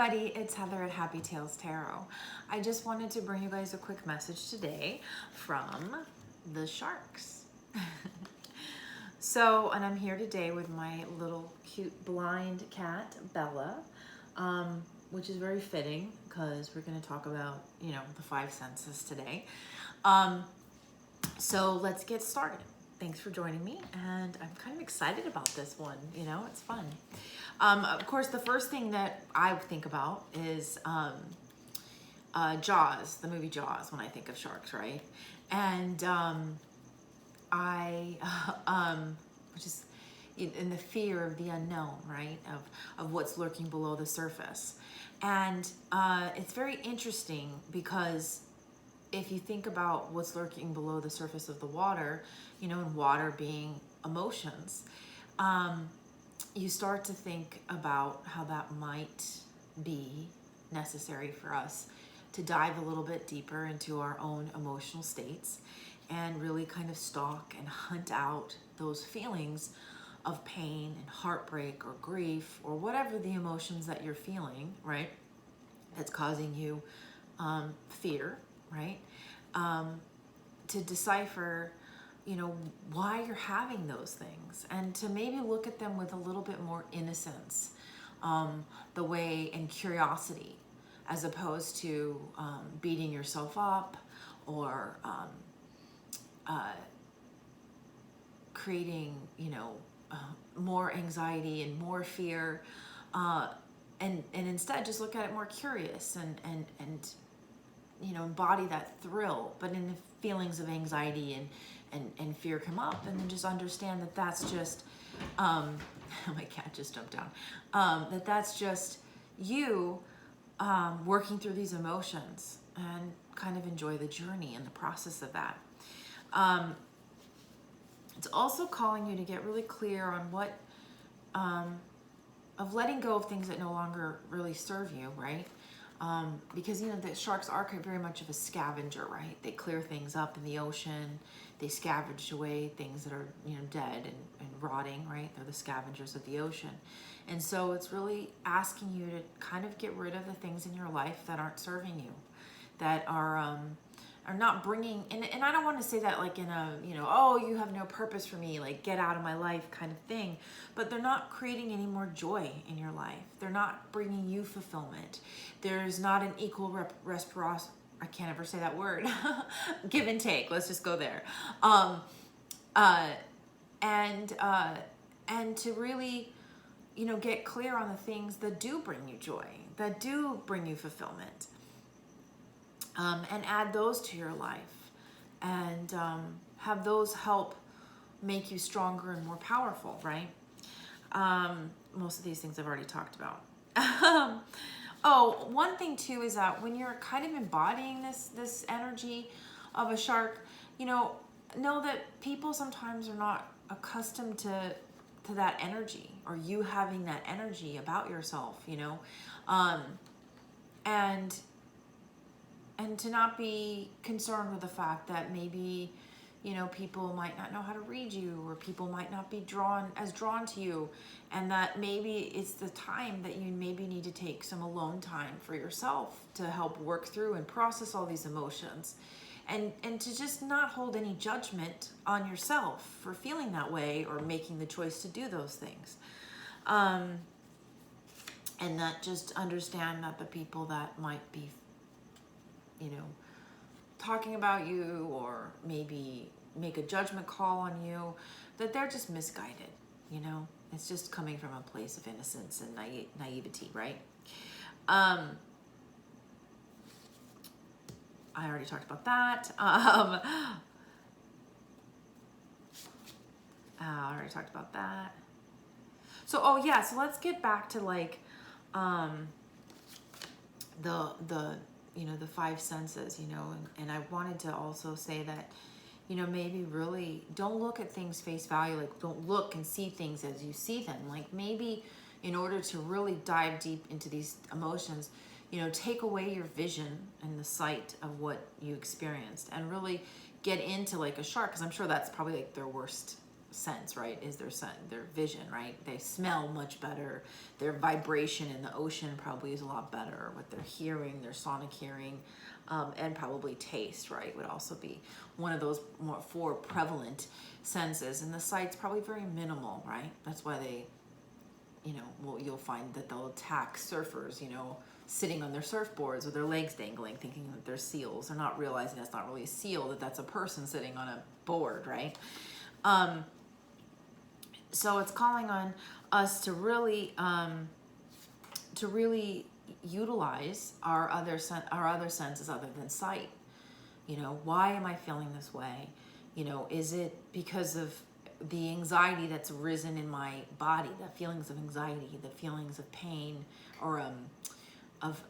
everybody, it's Heather at Happy Tales Tarot. I just wanted to bring you guys a quick message today from the sharks. And I'm here today with my little cute blind cat, Bella, which is very fitting because we're going to talk about, the five senses today. So let's get started. Thanks for joining me, and I'm kind of excited about this one. It's fun. Of course, the first thing that I think about is Jaws, the movie Jaws, when I think of sharks, right? And which is in the fear of the unknown, right? Of what's lurking below the surface. And it's very interesting because if you think about what's lurking below the surface of the water, and water being emotions, you start to think about how that might be necessary for us to dive a little bit deeper into our own emotional states and really kind of stalk and hunt out those feelings of pain and heartbreak or grief or whatever the emotions that you're feeling, right? That's causing you fear, right? To decipher, why you're having those things, and to maybe look at them with a little bit more innocence, the way and curiosity, as opposed to beating yourself up or creating, more anxiety and more fear, and instead just look at it more curious and embody that thrill, but in the feelings of anxiety and fear come up, and then just understand that that's just, my cat just jumped down, that's just you working through these emotions, and kind of enjoy the journey and the process of that. It's also calling you to get really clear on what, of letting go of things that no longer really serve you, right? Because the sharks are very much of a scavenger, right? They clear things up in the ocean. They scavenge away things that are dead and rotting, right? They're the scavengers of the ocean. And so it's really asking you to kind of get rid of the things in your life that aren't serving you, that are not bringing, and I don't want to say that like in a, oh, you have no purpose for me, like get out of my life kind of thing, but they're not creating any more joy in your life. They're not bringing you fulfillment. There's not an equal reciprocity, I can't ever say that word, give and take, let's just go there. And to really, get clear on the things that do bring you joy, that do bring you fulfillment. And add those to your life, and have those help make you stronger and more powerful, right? Most of these things I've already talked about. Oh, one thing too is that when you're kind of embodying this energy of a shark, know that people sometimes are not accustomed to that energy, or you having that energy about yourself, and to not be concerned with the fact that maybe, people might not know how to read you, or people might not be drawn to you, and that maybe it's the time that you maybe need to take some alone time for yourself to help work through and process all these emotions, and to just not hold any judgment on yourself for feeling that way or making the choice to do those things. And that just understand that the people that might be talking about you, or maybe make a judgment call on you, that they're just misguided. It's just coming from a place of innocence and naivety, right? I already talked about that. I already talked about that. So, so let's get back to like the five senses, and I wanted to also say that, maybe really don't look at things face value, like don't look and see things as you see them. Like maybe in order to really dive deep into these emotions, take away your vision and the sight of what you experienced, and really get into like a shark, because I'm sure that's probably like their worst sense, right, is their vision, right? They smell much better. Their vibration in the ocean probably is a lot better. What they're hearing, their sonic hearing, and probably taste, right, would also be one of those more 4 prevalent senses. And the sight's probably very minimal, right? That's why they, you know, well, you'll find that they'll attack surfers, you know, sitting on their surfboards with their legs dangling, thinking that they're seals. They're not realizing that's not really a seal, that that's a person sitting on a board, right? So it's calling on us to really utilize our other senses other than sight. You know, why am I feeling this way? You know, is it because of the anxiety that's risen in my body, the feelings of anxiety, the feelings of pain, or of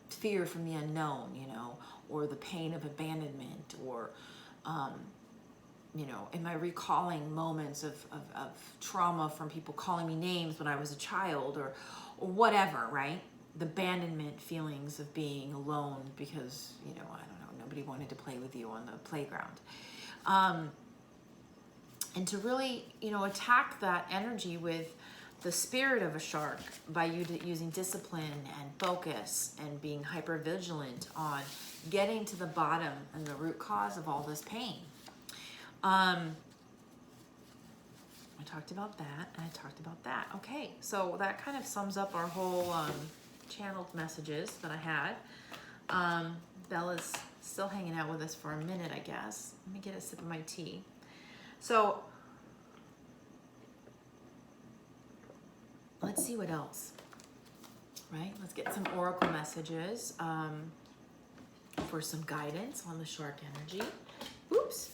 fear from the unknown, you know, or the pain of abandonment, or you know, am I recalling moments of trauma from people calling me names when I was a child, or whatever, right? The abandonment feelings of being alone because, you know, I don't know, nobody wanted to play with you on the playground. And to really, you know, attack that energy with the spirit of a shark by using discipline and focus and being hyper vigilant on getting to the bottom and the root cause of all this pain. I talked about that, and I talked about that. Okay, so that kind of sums up our whole channeled messages that I had. Bella's still hanging out with us for a minute, I guess. Let me get a sip of my tea. So let's see what else, right? Let's get some oracle messages for some guidance on the shark energy. Oops.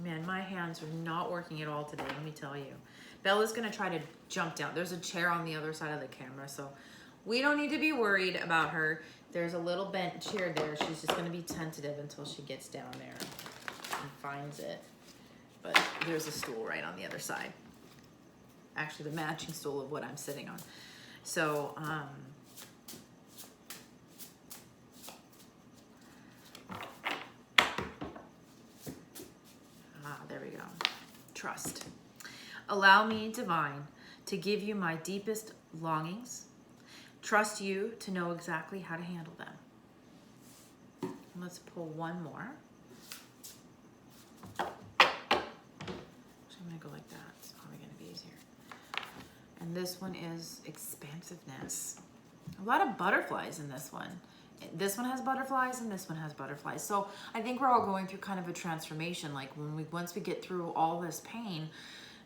Man, my hands are not working at all today, let me tell you. Bella's gonna try to jump down. There's a chair on the other side of the camera, so we don't need to be worried about her. There's a little bent chair there. She's just gonna be tentative until she gets down there and finds it. But there's a stool right on the other side. Actually, the matching stool of what I'm sitting on. So, there we go. Trust. Allow me, divine, to give you my deepest longings. Trust you to know exactly how to handle them. Let's pull one more. So I'm gonna go like that. It's probably gonna be easier. And this one is expansiveness. A lot of butterflies in this one. This one has butterflies and this one has butterflies. So I think we're all going through kind of a transformation. Like once we get through all this pain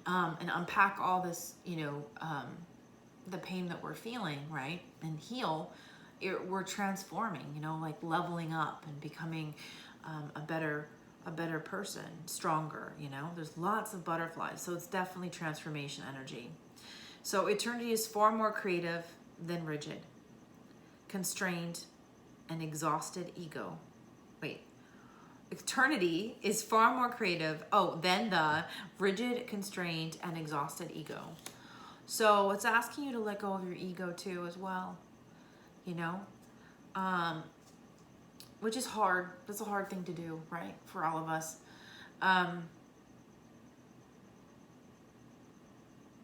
and unpack all this, you know, the pain that we're feeling, right, and heal, we're transforming, you know, like leveling up and becoming a better person, stronger, you know. There's lots of butterflies, so it's definitely transformation energy. So eternity is far more creative than rigid, constrained, and exhausted ego. Wait, eternity is far more creative, than the rigid, constrained, and exhausted ego. So it's asking you to let go of your ego too as well, you know, which is hard. That's a hard thing to do, right, for all of us.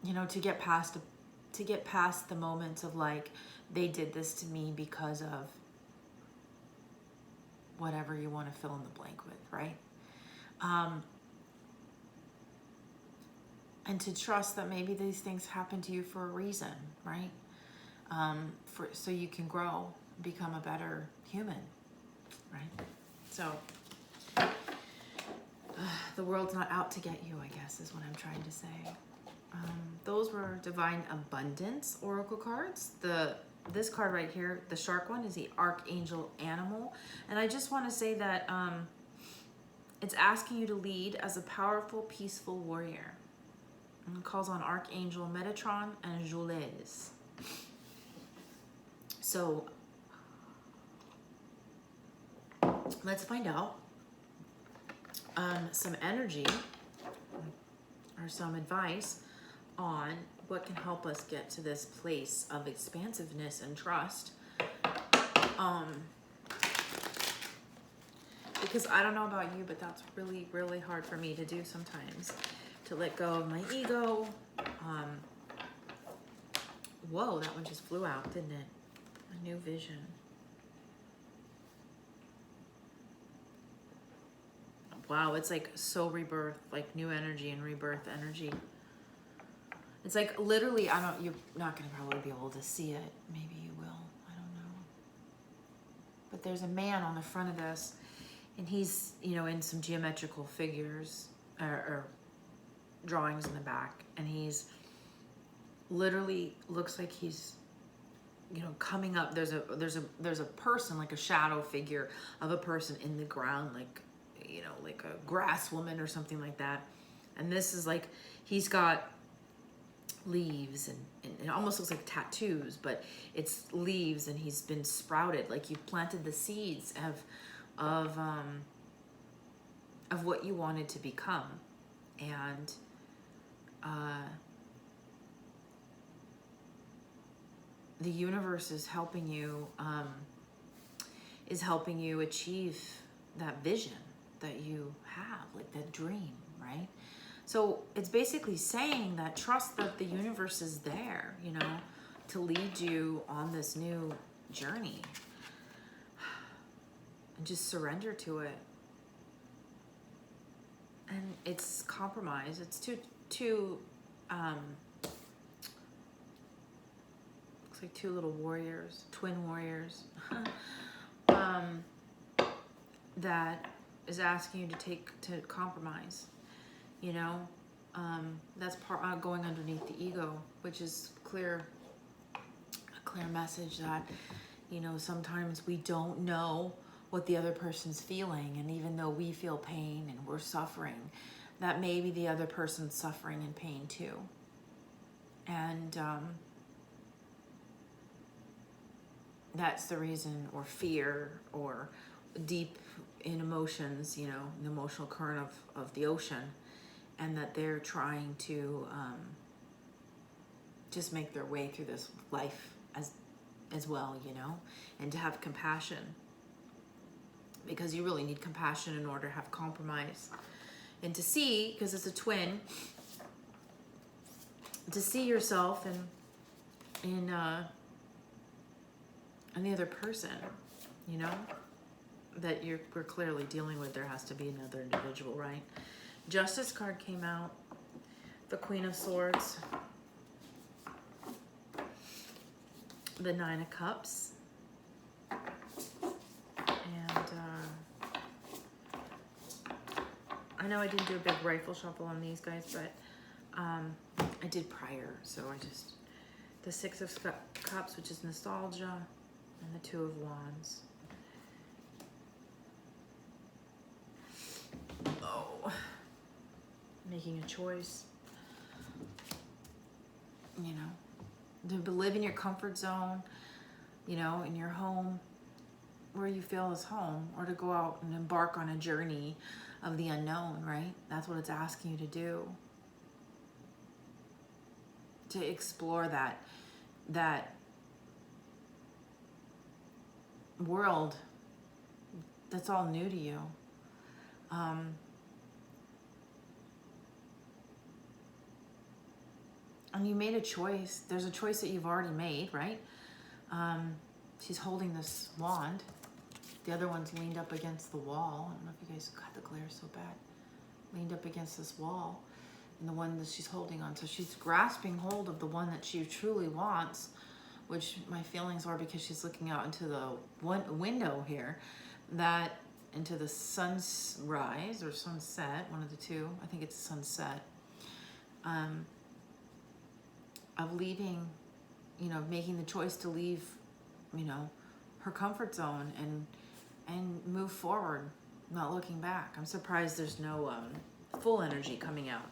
You know, to get past the moments of like, they did this to me because of whatever you want to fill in the blank with, right? And to trust that maybe these things happen to you for a reason, right? So you can grow, become a better human, right? So the world's not out to get you, I guess, is what I'm trying to say. Those were Divine Abundance Oracle cards. This card right here, the shark one, is the Archangel Animal. And I just want to say that it's asking you to lead as a powerful, peaceful warrior. And it calls on Archangel Metatron and Jules. So let's find out some energy or some advice on what can help us get to this place of expansiveness and trust. because I don't know about you, but that's really, really hard for me to do sometimes, to let go of my ego. Whoa, that one just flew out, didn't it? A new vision. Wow, it's like so rebirth, like new energy and rebirth energy. It's like literally, you're not gonna probably be able to see it. Maybe you will, I don't know. But there's a man on the front of this, and he's, you know, in some geometrical figures or drawings in the back, and he's literally looks like he's, you know, coming up. There's a person, like a shadow figure of a person in the ground, like, you know, like a grass woman or something like that. And this is like, he's got leaves and it almost looks like tattoos, but it's leaves, and he's been sprouted, like you've planted the seeds of what you wanted to become. And the universe is helping you achieve that vision that you have, like that dream, right? So it's basically saying that trust that the universe is there, you know, to lead you on this new journey, and just surrender to it. And it's compromise. It's two looks like two little warriors, twin warriors, that is asking you to compromise. You know, that's part going underneath the ego, which is a clear message that, you know, sometimes we don't know what the other person's feeling, and even though we feel pain and we're suffering, that maybe the other person's suffering and pain too. And that's the reason, or fear, or deep in emotions, you know, the emotional current of the ocean, and that they're trying to just make their way through this life as well, you know, and to have compassion, because you really need compassion in order to have compromise, and to see, because it's a twin, to see yourself in the other person, you know, that we're clearly dealing with. There has to be another individual, right? Justice card came out, the Queen of Swords, the Nine of Cups, and I know I didn't do a big rifle shuffle on these guys, but I did prior, so the Six of Cups, which is nostalgia, and the Two of Wands. Oh, making a choice, you know, to live in your comfort zone, you know, in your home, where you feel is home, or to go out and embark on a journey of the unknown, right? That's what it's asking you to do. To explore that world that's all new to you. And you made a choice. There's a choice that you've already made, right? She's holding this wand. The other one's leaned up against the wall. I don't know if you guys got the glare so bad. Leaned up against this wall. And the one that she's holding on. So she's grasping hold of the one that she truly wants, which my feelings are, because she's looking out into the window here, that into the sunrise or sunset, one of the two. I think it's sunset. Of leaving, you know, making the choice to leave, you know, her comfort zone and move forward, not looking back. I'm surprised there's no full energy coming out.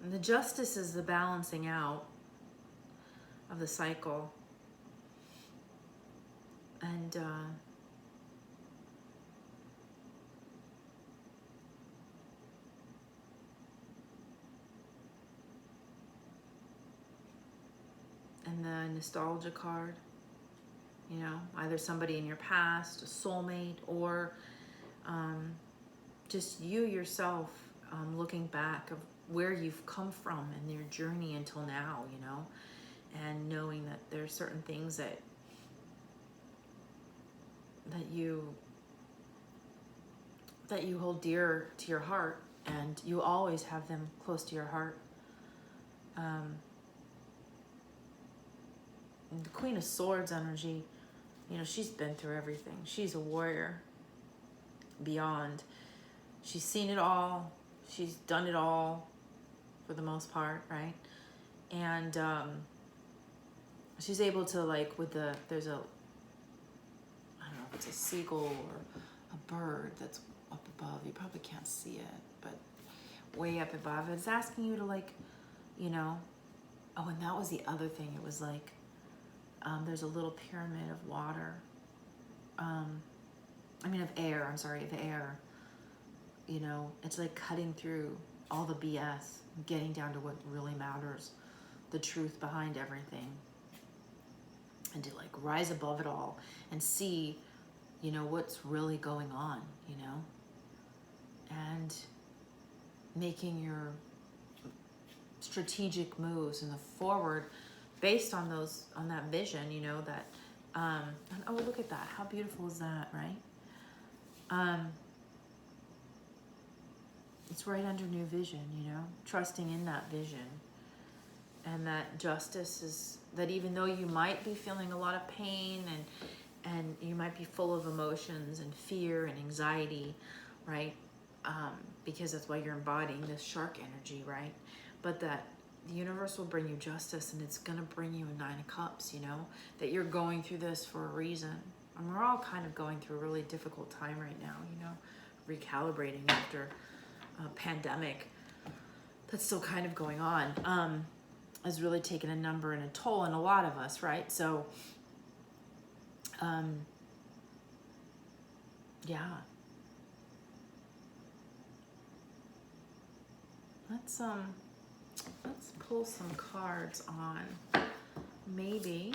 And the Justice is the balancing out of the cycle. And and the nostalgia card. You know, either somebody in your past, a soulmate, or just you yourself looking back of where you've come from and your journey until now, you know, and knowing that there's certain things that you hold dear to your heart, and you always have them close to your heart. And the Queen of Swords energy, you know, she's been through everything. She's a warrior beyond. She's seen it all. She's done it all for the most part, right? And she's able to, like, with there's a, I don't know if it's a seagull or a bird that's up above. You probably can't see it, but way up above. It's asking you to, like, you know, oh, and that was the other thing. It was like, there's a little pyramid of water. Of air, I'm sorry, of air. You know, it's like cutting through all the BS, getting down to what really matters, the truth behind everything. And to, like, rise above it all and see, you know, what's really going on, you know? And making your strategic moves in the forward based on that vision, you know, that, and oh, look at that. How beautiful is that, right? It's right under new vision, you know, trusting in that vision, and that justice is that even though you might be feeling a lot of pain and you might be full of emotions and fear and anxiety, right? Because that's why you're embodying this shark energy, right? But that the universe will bring you justice, and it's going to bring you a 9 of Cups, you know, that you're going through this for a reason. And we're all kind of going through a really difficult time right now, you know, recalibrating after a pandemic that's still kind of going on, has really taken a number and a toll on a lot of us, right? So, yeah. Let's pull some cards on. Maybe.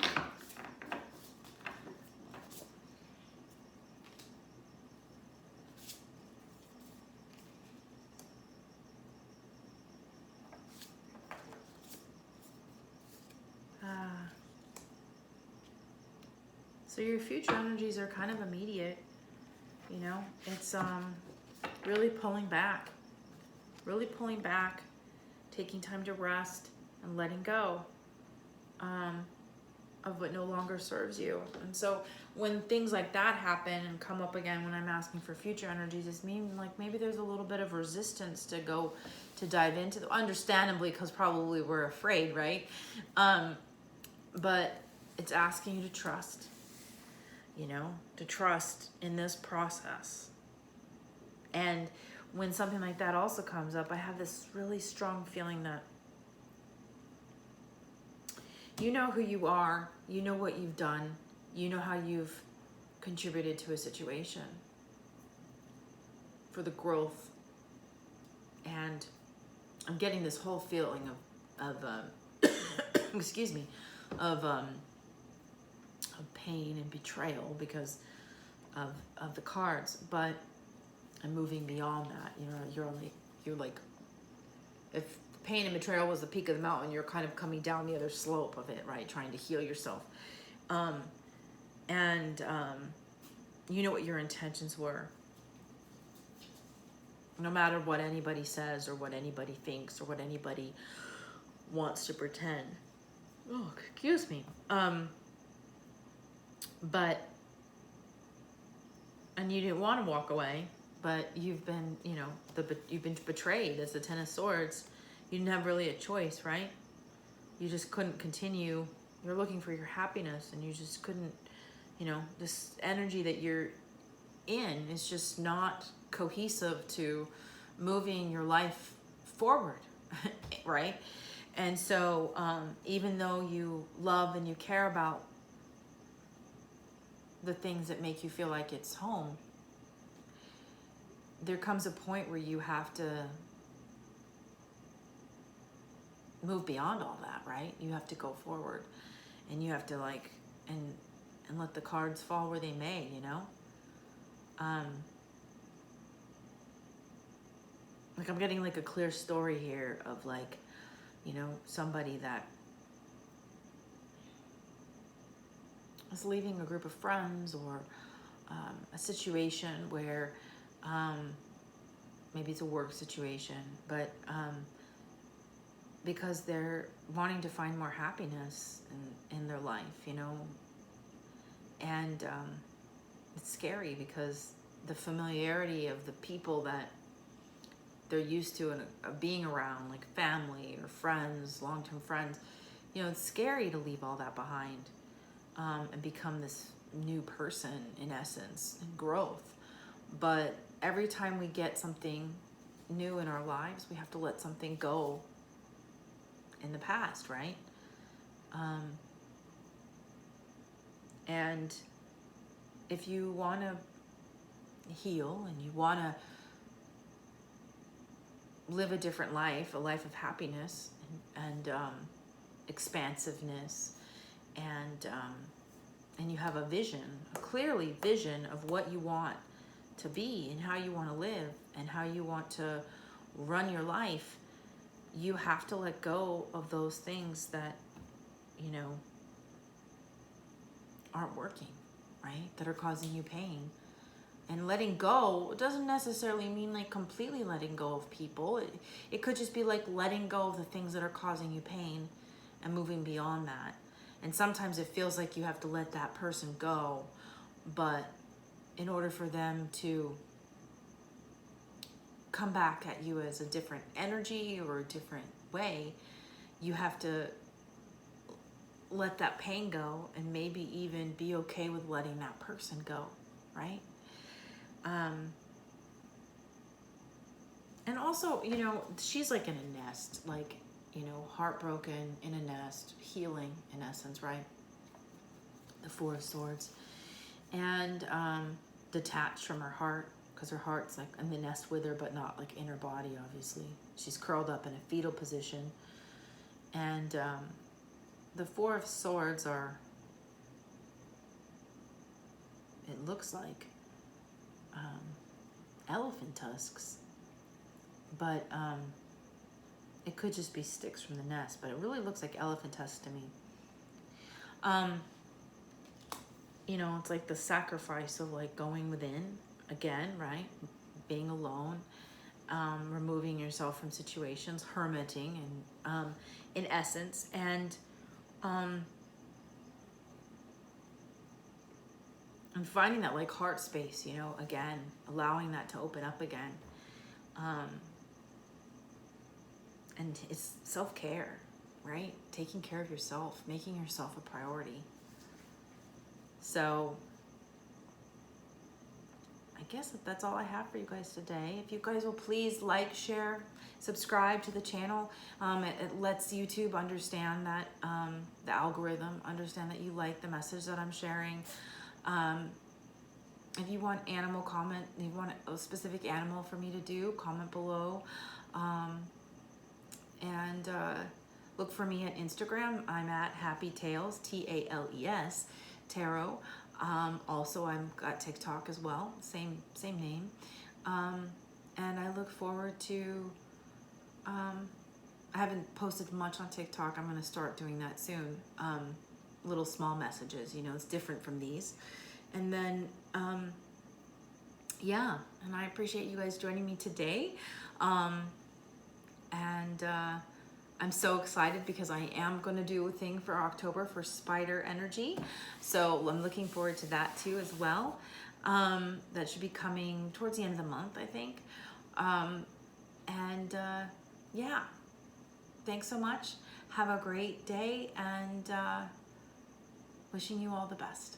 So your future energies are kind of immediate, you know? It's really pulling back, taking time to rest and letting go of what no longer serves you. And so when things like that happen and come up again when I'm asking for future energies, it's mean like maybe there's a little bit of resistance to dive into the, understandably, because probably we're afraid, right? But it's asking you to trust, you know, to trust in this process. And when something like that also comes up, I have this really strong feeling that you know who you are, you know what you've done, you know how you've contributed to a situation for the growth. And I'm getting this whole feeling of excuse me, of pain and betrayal because of the cards, but I'm moving beyond that. You know, you're like, if pain and betrayal was the peak of the mountain, you're kind of coming down the other slope of it, right? Trying to heal yourself. You know what your intentions were. No matter what anybody says or what anybody thinks or what anybody wants to pretend. Oh, excuse me. And you didn't want to walk away, but you've been, you know, you've been betrayed as the 10 of Swords. You didn't have really a choice, right? You just couldn't continue. You're looking for your happiness, and you just couldn't, you know, this energy that you're in is just not cohesive to moving your life forward, right? And so even though you love and you care about the things that make you feel like it's home, there comes a point where you have to move beyond all that, right? You have to go forward. and you have to like, and let the cards fall where they may, you know? Like I'm getting like a clear story here of like, you know, somebody that is leaving a group of friends, or a situation where maybe it's a work situation, but because they're wanting to find more happiness in their life, you know, and it's scary because the familiarity of the people that they're used to and being around, like family or friends, long-term friends, you know, it's scary to leave all that behind and become this new person in essence, and growth. But every time we get something new in our lives, we have to let something go in the past, right? And if you want to heal and you want to live a different life, a life of happiness and expansiveness, and you have a vision, a clearly vision of what you want to be and how you want to live and how you want to run your life, you have to let go of those things that, you know, aren't working, right? That are causing you pain. And letting go doesn't necessarily mean like completely letting go of people. It could just be like letting go of the things that are causing you pain and moving beyond that. And sometimes it feels like you have to let that person go, but in order for them to come back at you as a different energy or a different way, you have to let that pain go and maybe even be okay with letting that person go, right? And also, you know, she's like in a nest, like, you know, heartbroken in a nest, healing in essence, right? The Four of Swords. And detached from her heart, because her heart's like in the nest with her, but not like in her body, obviously. She's curled up in a fetal position. And the Four of Swords are, it looks like elephant tusks, but it could just be sticks from the nest, but it really looks like elephant tusks to me. You know, it's like the sacrifice of like going within again, right? Being alone, removing yourself from situations, hermiting, and in essence, and finding that like heart space, you know, again, allowing that to open up again. And it's self-care, right? Taking care of yourself, making yourself a priority. So I guess that's all I have for you guys today. If you guys will please like, share, subscribe to the channel. It lets YouTube understand that, the algorithm, understand that you like the message that I'm sharing. If you want animal comment, you want a specific animal for me to do, comment below. And look for me at Instagram. I'm at Happy Tales, Tales, Tarot. Also, I've got TikTok as well, same name. And I look forward to, I haven't posted much on TikTok. I'm going to start doing that soon. Little small messages, you know, it's different from these. And then, yeah, and I appreciate you guys joining me today. I'm so excited because I am going to do a thing for October for spider energy. So I'm looking forward to that too as well. That should be coming towards the end of the month, I think. Yeah, thanks so much. Have a great day, and wishing you all the best.